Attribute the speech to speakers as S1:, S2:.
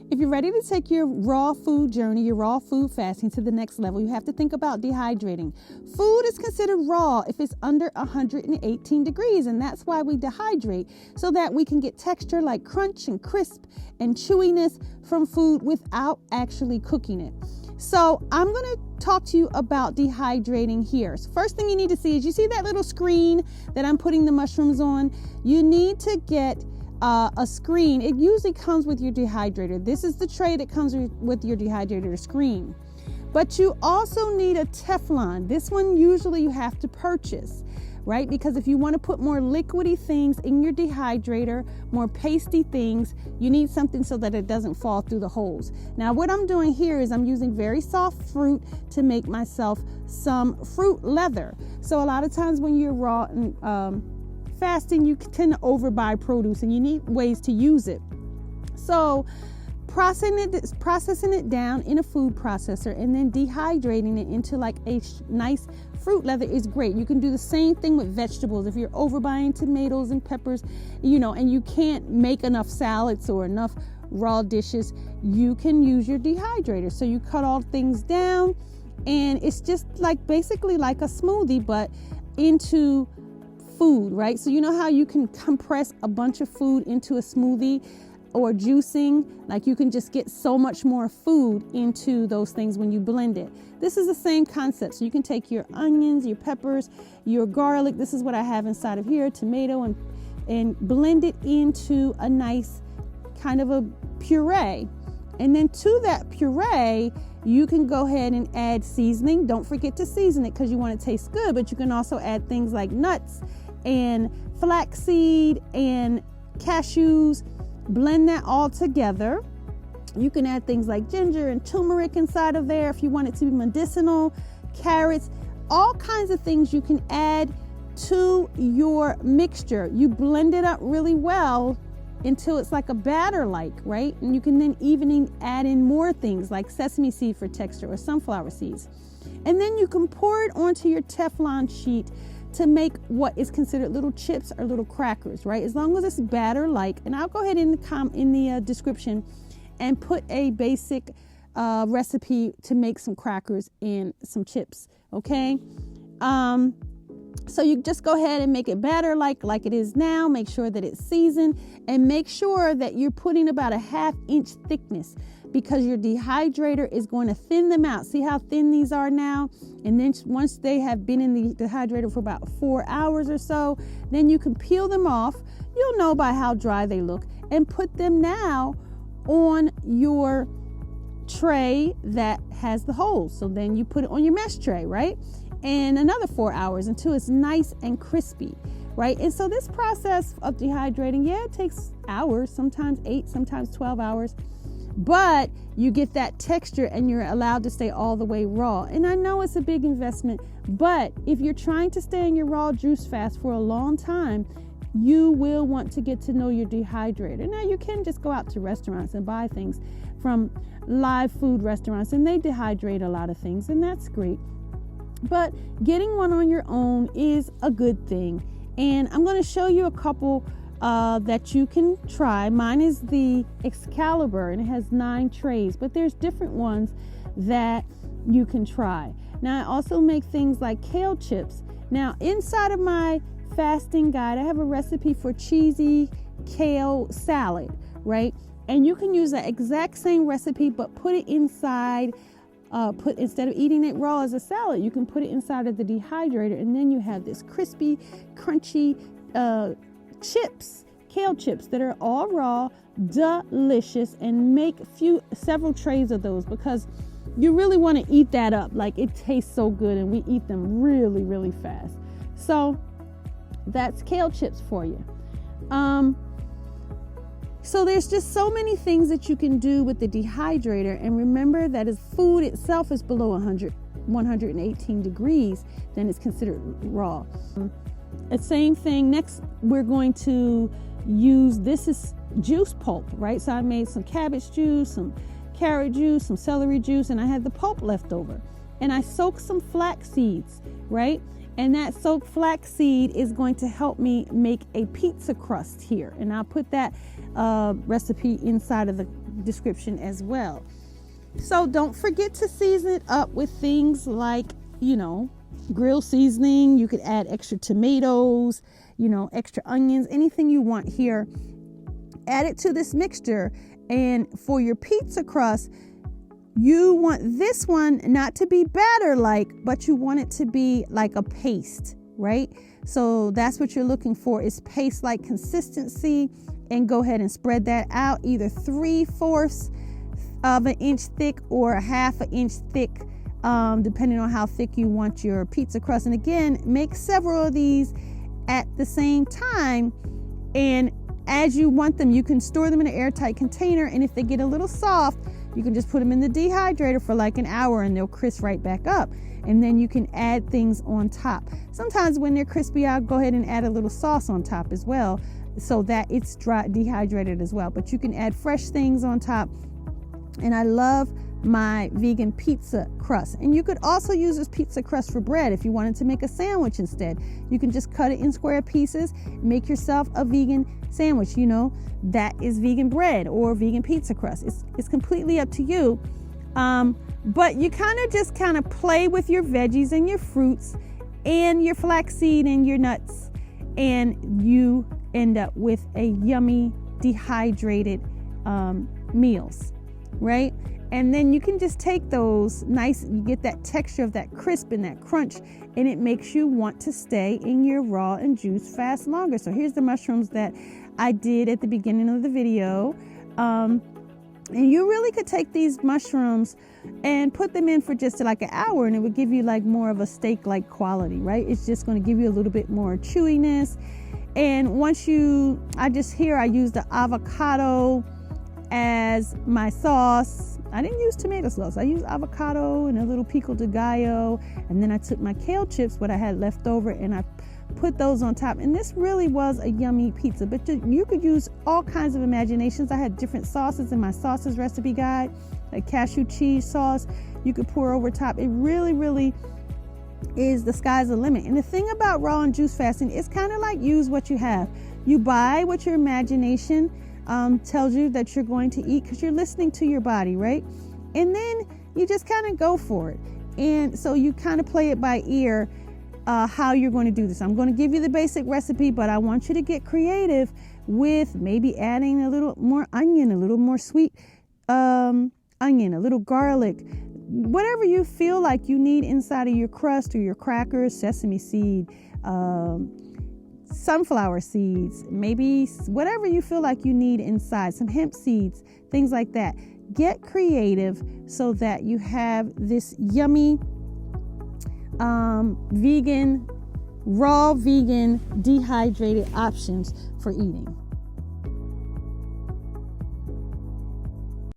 S1: If you're ready to take your raw food journey, your raw food fasting to the next level, you have to think about dehydrating. Food is considered raw if it's under 118 degrees, and that's why we dehydrate, so that we can get texture like crunch and crisp and chewiness from food without actually cooking it. So I'm going to talk to you about dehydrating here. So first thing you need to see is, you see that little screen that I'm putting the mushrooms on? You need to get a screen. It usually comes with your dehydrator. This is the tray that comes with your dehydrator screen. But you also need a Teflon. This one usually you have to purchase, right? Because if you want to put more liquidy things in your dehydrator, more pasty things, you need something so that it doesn't fall through the holes. Now what I'm doing here is I'm using very soft fruit to make myself some fruit leather. So a lot of times when you're raw and fasting, you tend to overbuy produce and you need ways to use it. So processing it down in a food processor and then dehydrating it into like a nice fruit leather is great. You can do the same thing with vegetables. If you're overbuying tomatoes and peppers, and you can't make enough salads or enough raw dishes, you can use your dehydrator. So you cut all things down and it's just like basically like a smoothie, but into food, right? So you know how you can compress a bunch of food into a smoothie or juicing? Like you can just get so much more food into those things when you blend it. This is the same concept. So you can take your onions, your peppers, your garlic. This is what I have inside of here, tomato, and blend it into a nice kind of a puree. And then to that puree, you can go ahead and add seasoning. Don't forget to season it because you want it to taste good, but you can also add things like nuts and flaxseed and cashews. Blend that all together. You can add things like ginger and turmeric inside of there if you want it to be medicinal, carrots, all kinds of things you can add to your mixture. You blend it up really well until it's like a batter like, right? And you can then even add in more things like sesame seed for texture or sunflower seeds. And then you can pour it onto your Teflon sheet to make what is considered little chips or little crackers, right? As long as it's batter like, and I'll go ahead in the description and put a basic recipe to make some crackers and some chips, okay? So you just go ahead and make it batter like it is now. Make sure that it's seasoned and make sure that you're putting about a 1/2 inch thickness, because your dehydrator is going to thin them out. See how thin these are now? And then once they have been in the dehydrator for about 4 hours or so, then you can peel them off. You'll know by how dry they look, and put them now on your tray that has the holes. So then you put it on your mesh tray, right? And another 4 hours until it's nice and crispy, right? And so this process of dehydrating, it takes hours, sometimes 8, sometimes 12 hours. But you get that texture and you're allowed to stay all the way raw. And I know it's a big investment, but if you're trying to stay in your raw juice fast for a long time, you will want to get to know your dehydrator. Now you can just go out to restaurants and buy things from live food restaurants, and they dehydrate a lot of things, and that's great. But getting one on your own is a good thing. And I'm going to show you a couple that you can try. Mine is the Excalibur, and it has 9 trays, but there's different ones that you can try. Now I also make things like kale chips. Now inside of my fasting guide, I have a recipe for cheesy kale salad, right? And you can use the exact same recipe, but put it inside, instead of eating it raw as a salad, you can put it inside of the dehydrator, and then you have this crispy, crunchy chips, kale chips that are all raw, delicious, and make several trays of those, because you really want to eat that up. Like, it tastes so good, and we eat them really, really fast. So that's kale chips for you. So there's just so many things that you can do with the dehydrator. And remember that if food itself is below 118 degrees, then it's considered raw. The same thing. Next, we're going to use, this is juice pulp, right? So I made some cabbage juice, some carrot juice, some celery juice, and I had the pulp left over. And I soaked some flax seeds, right? And that soaked flax seed is going to help me make a pizza crust here. And I'll put that recipe inside of description as well. So don't forget to season it up with things like, grill seasoning. You could add extra tomatoes, extra onions, anything you want here. Add it to this mixture. And for your pizza crust, you want this one not to be batter-like, but you want it to be like a paste, right? So that's what you're looking for, is paste-like consistency. And go ahead and spread that out, either 3/4 of an inch thick or a 1/2 inch thick, depending on how thick you want your pizza crust. And again, make several of these at the same time. And as you want them, you can store them in an airtight container. And if they get a little soft, you can just put them in the dehydrator for like an hour and they'll crisp right back up. And then you can add things on top. Sometimes when they're crispy, I'll go ahead and add a little sauce on top as well, so that it's dry, dehydrated as well. But you can add fresh things on top. And I love my vegan pizza crust. And you could also use this pizza crust for bread if you wanted to make a sandwich instead. You can just cut it in square pieces, make yourself a vegan sandwich. That is vegan bread or vegan pizza crust. It's completely up to you. But you kind of play with your veggies and your fruits and your flaxseed and your nuts, and you end up with a yummy dehydrated meals, right? And then you can just take those you get that texture of that crisp and that crunch, and it makes you want to stay in your raw and juice fast longer. So here's the mushrooms that I did at the beginning of the video. And you really could take these mushrooms and put them in for just like an hour, and it would give you like more of a steak-like quality, right? It's just going to give you a little bit more chewiness. And I use the avocado as my sauce. I didn't use tomato sauce. I used avocado and a little pico de gallo. And then I took my kale chips, what I had left over, and I put those on top. And this really was a yummy pizza. But you could use all kinds of imaginations. I had different sauces in my sauces recipe guide, like cashew cheese sauce you could pour over top. It really, really is the sky's the limit. And the thing about raw and juice fasting, it's kind of like use what you have. You buy what your imagination tells you that you're going to eat, because you're listening to your body, right? And then you just kind of go for it. And so you kind of play it by ear, how you're going to do this. I'm going to give you the basic recipe, but I want you to get creative with maybe adding a little more onion, a little more sweet onion, a little garlic, whatever you feel like you need inside of your crust or your crackers, sesame seed, sunflower seeds, maybe whatever you feel like you need inside, some hemp seeds, things like that. Get creative so that you have this yummy raw vegan dehydrated options for eating.